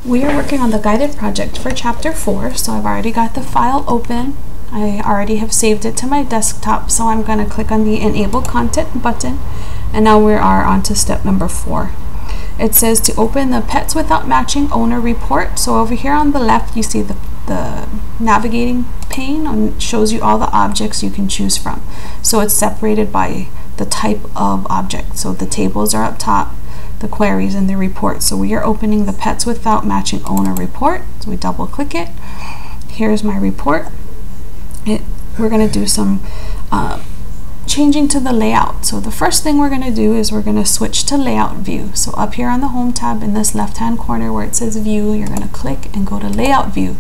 We are working on the guided project for chapter 4, so I've already got the file open. I already have saved it to my desktop, so I'm going to click on the Enable Content button, and now we are on to step number 4. It says to open the Pets Without Matching Owner report. So over here on the left, you see the navigating pane, and it shows you all the objects you can choose from. So it's separated by the type of object. So the tables are up top, the queries, and the report. So we are opening the Pets Without Matching Owner report. So we double click it. Here's my report. We're going to do some changing to the layout. So the first thing we're going to do is we're going to switch to layout view. So up here on the home tab in this left hand corner where it says view, you're going to click and go to layout view,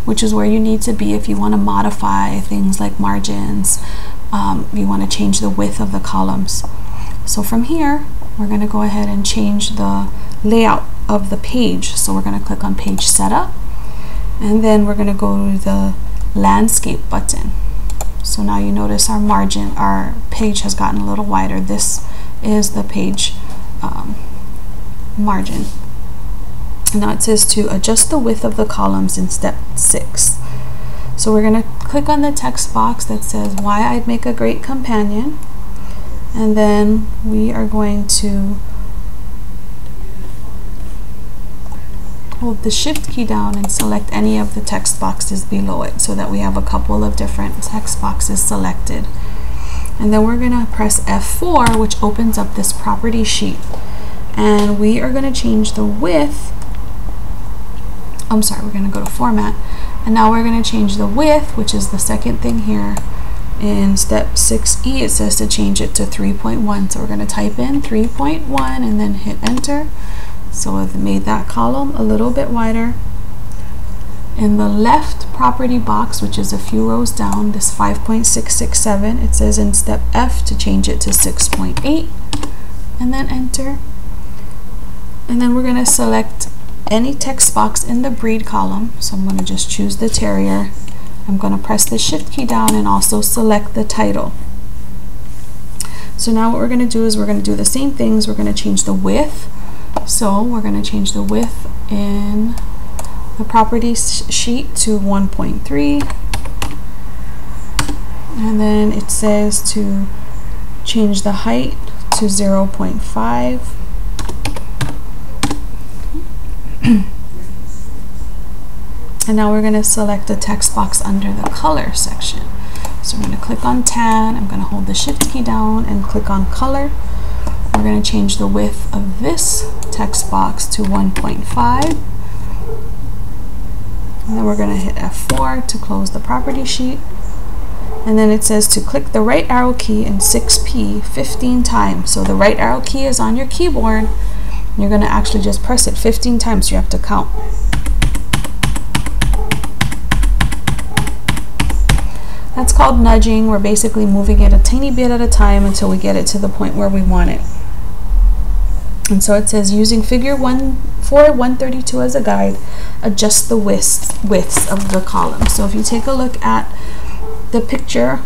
which is where you need to be if you want to modify things like margins, you want to change the width of the columns. So from here we're going to go ahead and change the layout of the page. So we're going to click on page setup, and then we're going to go to the landscape button. So now you notice our page has gotten a little wider. This is the page margin. And now it says to adjust the width of the columns in step 6. So we're going to click on the text box that says why I'd make a great companion, and then we are going to hold the shift key down and select any of the text boxes below it so that we have a couple of different text boxes selected. And then we're going to press F4, which opens up this property sheet, and we are going to change the width. We're going to go to format, and now we're going to change the width, which is the second thing here. In step 6E it says to change it to 3.1, so we're going to type in 3.1 and then hit enter. So I've made that column a little bit wider. In the left property box, which is a few rows down, this 5.667, it says in step F to change it to 6.8 and then enter. And then we're going to select any text box in the breed column. So I'm going to just choose the terrier. I'm going to press the shift key down and also select the title. So now what we're going to do is we're going to do the same things. We're going to change the width. So we're going to change the width in the properties sheet to 1.3, and then it says to change the height to 0.5. And now we're going to select the text box under the color section. So I'm going to click on tan, I'm going to hold the shift key down and click on color. We're going to change the width of this text box to 1.5. And then we're going to hit F4 to close the property sheet. And then it says to click the right arrow key in 6P 15 times. So the right arrow key is on your keyboard. You're going to actually just press it 15 times, so you have to count. That's called nudging. We're basically moving it a tiny bit at a time until we get it to the point where we want it. And so it says using figure 132 as a guide, adjust the widths of the column. So if you take a look at the picture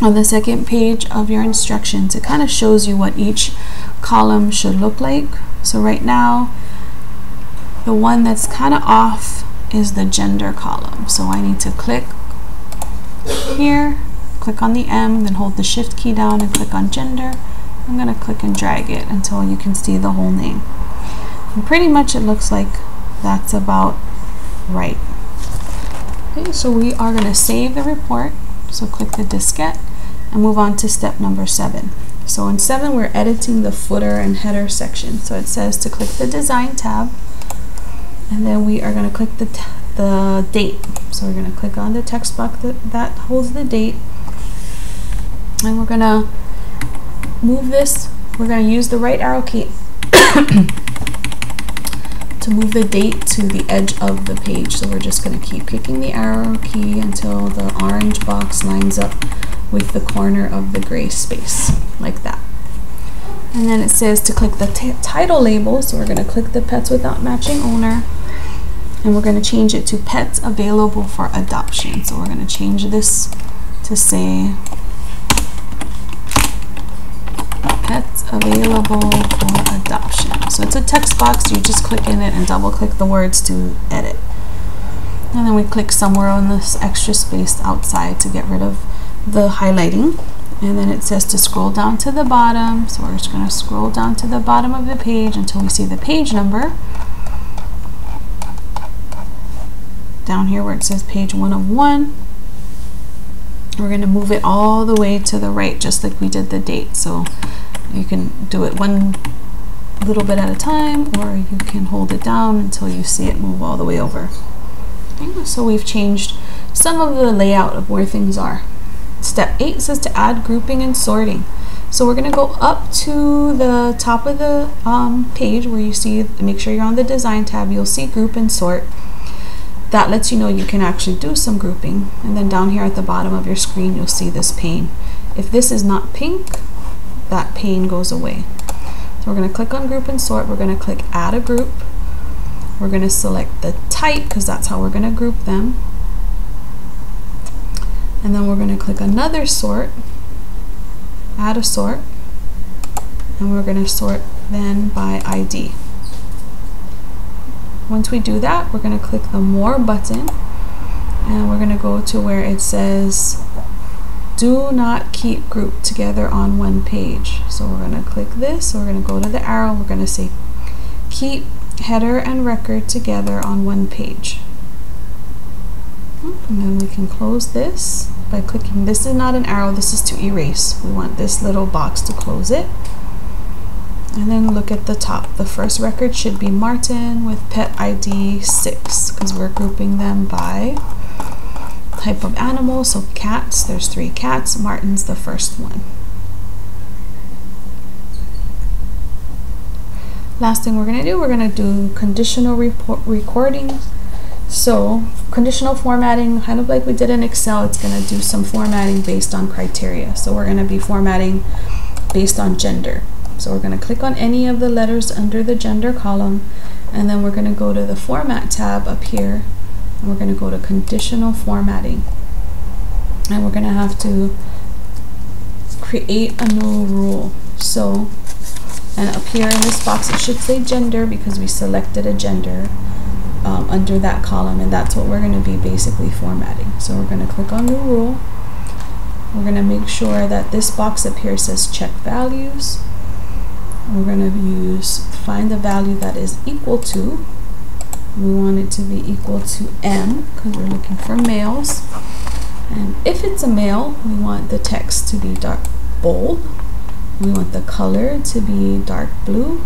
on the second page of your instructions, it kind of shows you what each column should look like. So right now, the one that's kind of off is the gender column. So I need to click here, click on the M, then hold the shift key down and click on gender. I'm going to click and drag it until you can see the whole name. And pretty much it looks like that's about right. Okay, so we are going to save the report. So click the diskette and move on to step number 7. So in 7 we're editing the footer and header section. So it says to click the design tab, and then we are going to click the date. So we're going to click on the text box that holds the date, and we're going to move this. We're going to use the right arrow key to move the date to the edge of the page. So we're just going to keep kicking the arrow key until the orange box lines up with the corner of the gray space, like that. And then it says to click the title label. So we're going to click the Pets Without Matching Owner, and we're going to change it to Pets Available for Adoption. So we're going to change this to say Pets available for adoption. So it's a text box. You just click in it and double click the words to edit. And then we click somewhere on this extra space outside to get rid of the highlighting. And then it says to scroll down to the bottom. So we're just going to scroll down to the bottom of the page until we see the page number. Down here where it says page 1 of 1. We're going to move it all the way to the right, just like we did the date. So you can do it one little bit at a time, or you can hold it down until you see it move all the way over. Okay, so we've changed some of the layout of where things are. Step 8 says to add grouping and sorting. So we're going to go up to the top of the page where you see, make sure you're on the design tab, you'll see group and sort. That lets you know you can actually do some grouping. And then down here at the bottom of your screen, you'll see this pane. If this is not pink, that pane goes away. So we're going to click on group and sort. We're going to click add a group. We're going to select the type because that's how we're going to group them. And then we're going to click another sort, add a sort, and we're going to sort then by ID. Once we do that, we're going to click the More button, and we're going to go to where it says do not keep grouped together on one page. So we're going to click this, we're going to go to the arrow, we're going to say keep header and record together on one page. And then we can close this by clicking, this is not an arrow, this is to erase. We want this little box to close it. And then look at the top. The first record should be Martin with pet ID 6 because we're grouping them by type of animal. So cats, there's 3 cats. Martin's the first one. Last thing we're going to do, we're going to do conditional recording. So conditional formatting, kind of like we did in Excel, it's going to do some formatting based on criteria. So we're going to be formatting based on gender. So we're going to click on any of the letters under the gender column, and then we're going to go to the Format tab up here, and we're going to go to Conditional Formatting. And we're going to have to create a new rule. So, and up here in this box it should say gender because we selected a gender under that column, and that's what we're going to be basically formatting. So we're going to click on New Rule. We're going to make sure that this box up here says Check Values. We're going to find the value that is equal to. We want it to be equal to M because we're looking for males. And if it's a male, we want the text to be dark bold. We want the color to be dark blue.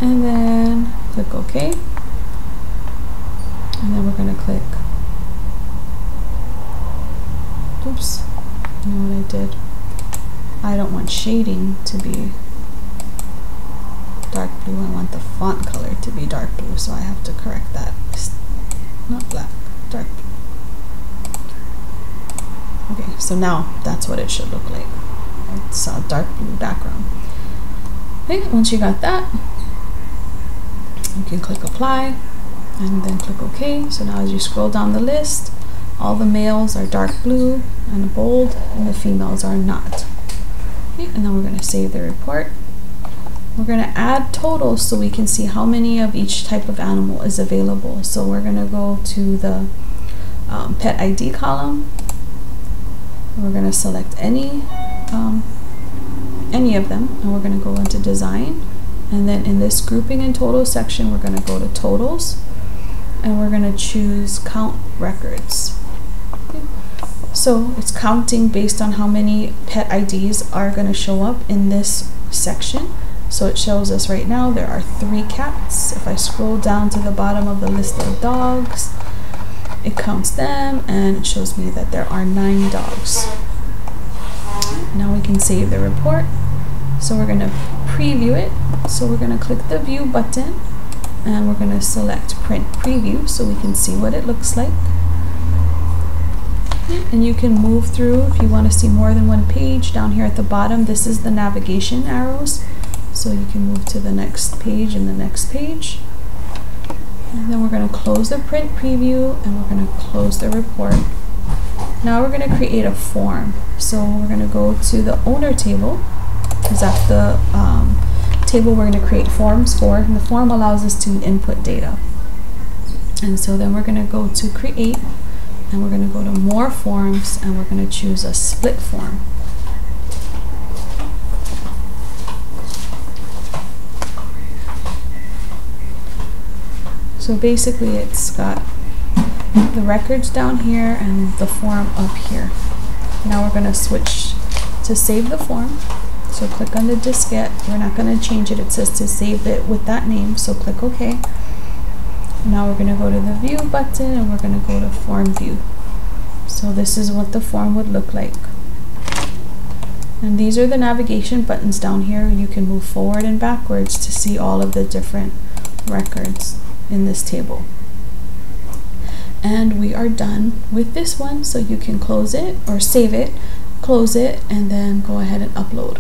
And then click OK. And then we're going to click, oops, you know what I did? I don't want shading to be dark blue. I want the font color to be dark blue, so I have to correct that. Not black, dark blue. Okay, so now that's what it should look like. It's a dark blue background. Okay, once you got that, you can click apply and then click OK. So now as you scroll down the list, all the males are dark blue and bold, and the females are not. Okay, and then we're going to save the report. We're going to add totals so we can see how many of each type of animal is available. So we're going to go to the pet ID column. We're going to select any of them, and we're going to go into design. And then in this grouping and total section, we're going to go to totals, and we're going to choose count records. Okay. So it's counting based on how many pet IDs are going to show up in this section. So it shows us right now there are 3 cats. If I scroll down to the bottom of the list of dogs, it counts them and it shows me that there are 9 dogs. Now we can save the report. So we're going to preview it. So we're going to click the View button and we're going to select Print Preview so we can see what it looks like. And you can move through if you want to see more than one page. Down here at the bottom, this is the navigation arrows. So you can move to the next page and the next page. And then we're going to close the print preview and we're going to close the report. Now we're going to create a form. So we're going to go to the owner table, because that's the table we're going to create forms for, and the form allows us to input data. And so then we're going to go to create, and we're going to go to more forms, and we're going to choose a split form. So basically it's got the records down here and the form up here. Now we're going to switch to save the form. So click on the diskette. We're not going to change it. It says to save it with that name, so click OK. Now we're going to go to the view button, and we're going to go to form view. So this is what the form would look like. And these are the navigation buttons down here. You can move forward and backwards to see all of the different records in this table. And we are done with this one, so you can close it or save it, close it, and then go ahead and upload.